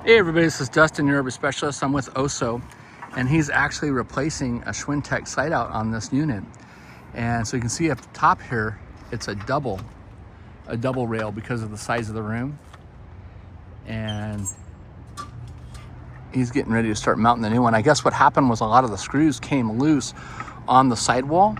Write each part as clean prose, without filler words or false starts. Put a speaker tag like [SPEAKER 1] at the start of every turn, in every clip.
[SPEAKER 1] Hey everybody, this is Dustin, your urban specialist. I'm with Oso, and he's actually replacing a Swintec side out on this unit. And so you can see at the top here, it's a double rail because of the size of the room. And he's getting ready to start mounting the new one. I guess what happened was a lot of the screws came loose on the sidewall.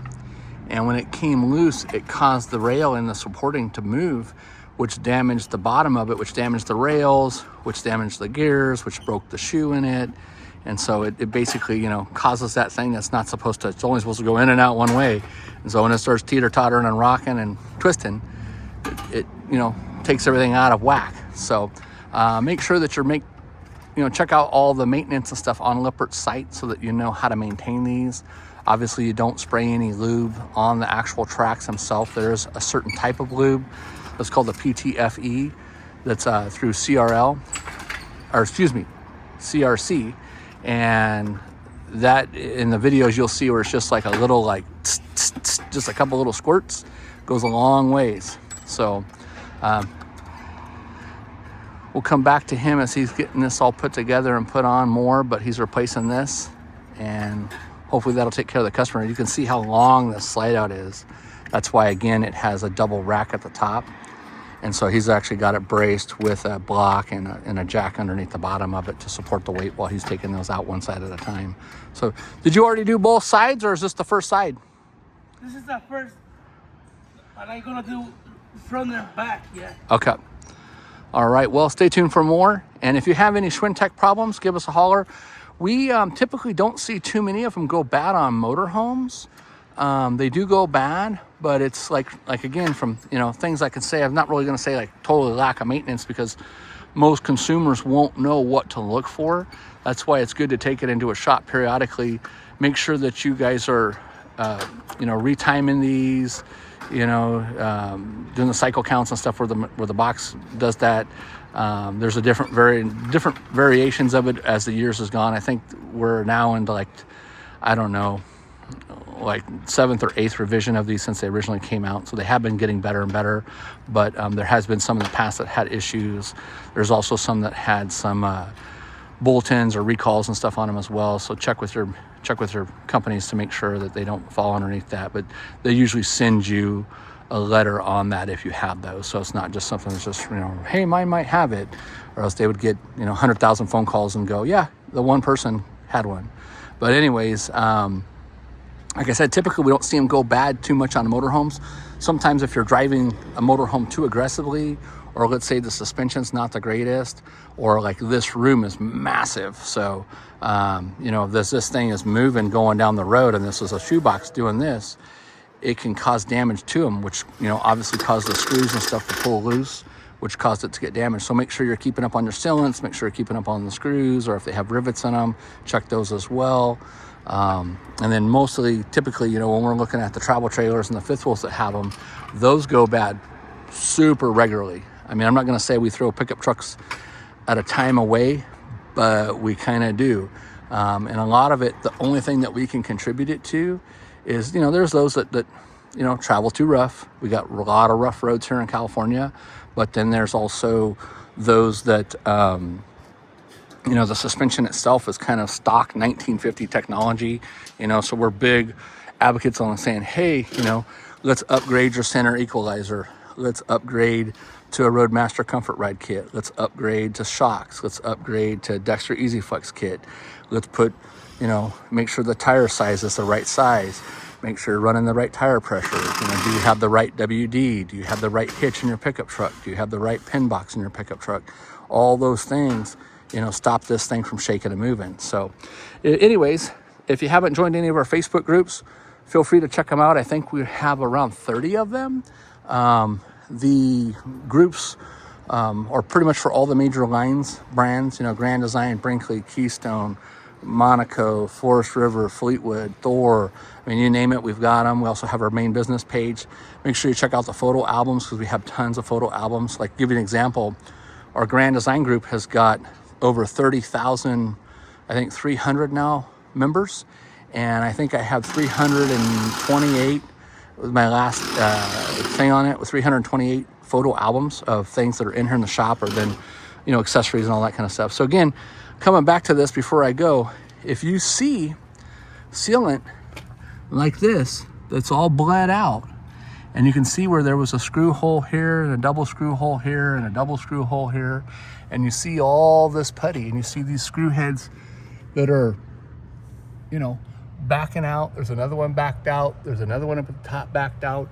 [SPEAKER 1] And when it came loose, it caused the rail and the supporting to move, which damaged the bottom of it, which damaged the rails, which damaged the gears, which broke the shoe in it. And so it basically, causes that thing that's not supposed to, it's only supposed to go in and out one way. And so when it starts teeter-tottering and rocking and twisting, it takes everything out of whack. So make sure that check out all the maintenance and stuff on Lippert's site so that you know how to maintain these. Obviously, you don't spray any lube on the actual tracks themselves. There's a certain type of lube that's called the PTFE that's through CRC. And that in the videos you'll see where it's just like a little just a couple little squirts, goes a long ways. So we'll come back to him as he's getting this all put together and put on more, but he's replacing this, and hopefully that'll take care of the customer. You can see how long this slide out is. That's why, again, it has a double rack at the top. And so he's actually got it braced with a block and a jack underneath the bottom of it to support the weight while he's taking those out one side at a time. So did you already do both sides, or is this the first side?
[SPEAKER 2] This is the first, but I'm gonna do front and back, yeah.
[SPEAKER 1] Okay. All right, well, stay tuned for more. And if you have any Swintec problems, give us a holler. We typically don't see too many of them go bad on motorhomes. They do go bad, but it's like again, from things I can say, I'm not really going to say like totally lack of maintenance, because most consumers won't know what to look for. That's why it's good to take it into a shop periodically. Make sure that you guys are retiming these, doing the cycle counts and stuff where the box does that. There's a different variations of it as the years has gone. I think we're now into like 7th or 8th revision of these since they originally came out. So they have been getting better and better, but there has been some in the past that had issues. There's also some that had some bulletins or recalls and stuff on them as well. So check with your companies to make sure that they don't fall underneath that. But they usually send you a letter on that if you have those. So it's not just something that's just, hey, mine might have it, or else they would get, 100,000 phone calls and go, yeah, the one person had one. But anyways, like I said, typically we don't see them go bad too much on motorhomes. Sometimes if you're driving a motorhome too aggressively, or let's say the suspension's not the greatest, or like this room is massive. So, if this thing is moving going down the road and this is a shoebox doing this, it can cause damage to them, which, obviously caused the screws and stuff to pull loose, which caused it to get damaged. So make sure you're keeping up on your sealants, make sure you're keeping up on the screws, or if they have rivets in them, check those as well. And then typically, when we're looking at the travel trailers and the fifth wheels that have them, those go bad super regularly. I mean, I'm not going to say we throw pickup trucks at a time away, but we kind of do. And a lot of it, the only thing that we can contribute it to is, there's those that travel too rough. We got a lot of rough roads here in California, but then there's also those that, the suspension itself is kind of stock 1950 technology, so we're big advocates on saying, hey, let's upgrade your center equalizer. Let's upgrade to a Roadmaster Comfort Ride kit. Let's upgrade to shocks. Let's upgrade to Dexter Easy Flex kit. Let's put, make sure the tire size is the right size. Make sure you're running the right tire pressure. Do you have the right WD? Do you have the right hitch in your pickup truck? Do you have the right pin box in your pickup truck? All those things, stop this thing from shaking and moving. So anyways, if you haven't joined any of our Facebook groups, feel free to check them out. I think we have around 30 of them. The groups are pretty much for all the major lines, brands, Grand Design, Brinkley, Keystone, Monaco, Forest River, Fleetwood, Thor. I mean, you name it, we've got them. We also have our main business page. Make sure you check out the photo albums, because we have tons of photo albums. Like, give you an example, our Grand Design group has got over 30,000, I think 300 now members. And I think I have 328 with my last thing on it, with 328 photo albums of things that are in here in the shop, or then, accessories and all that kind of stuff. So again, coming back to this before I go, if you see sealant like this, that's all bled out, and you can see where there was a screw hole here and a double screw hole here and a double screw hole here, and you see all this putty, and you see these screw heads that are, backing out. There's another one backed out. There's another one up at the top backed out,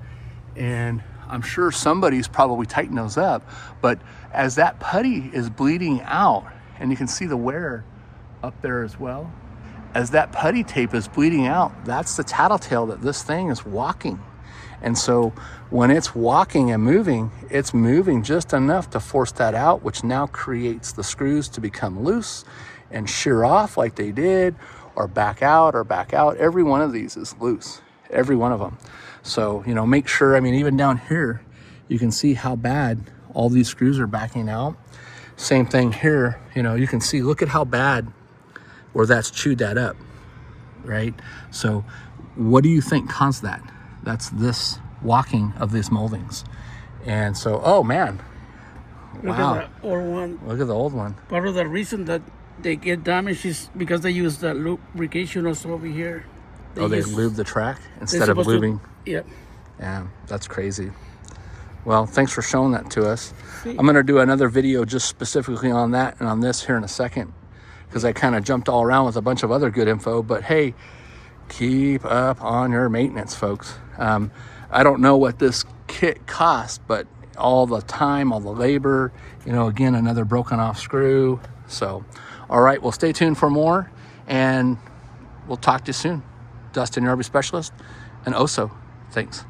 [SPEAKER 1] and I'm sure somebody's probably tightened those up. But as that putty is bleeding out, and you can see the wear up there as well, as that putty tape is bleeding out, that's the tattletale that this thing is walking. And so when it's walking and moving, it's moving just enough to force that out, which now creates the screws to become loose and shear off like they did, or back out or back out. Every one of these is loose, every one of them. So, make sure, even down here, you can see how bad all these screws are backing out. Same thing here, you can see, look at how bad where that's chewed that up, right? So what do you think caused that? That's this walking of these moldings. And so, oh man,
[SPEAKER 2] Look
[SPEAKER 1] wow.
[SPEAKER 2] at the old one.
[SPEAKER 1] Look at the old one.
[SPEAKER 2] Part of the reason that they get damaged is because they use the lubrication also over here.
[SPEAKER 1] They lube the track instead of lubing?
[SPEAKER 2] Yep.
[SPEAKER 1] Yeah, that's crazy. Well, thanks for showing that to us. I'm going to do another video just specifically on that and on this here in a second, because I kind of jumped all around with a bunch of other good info. But hey, keep up on your maintenance, folks. I don't know what this kit cost, but all the time, all the labor, again, another broken off screw. So, all right, well, stay tuned for more, and we'll talk to you soon. Dustin, your RV specialist, and Oso. Thanks.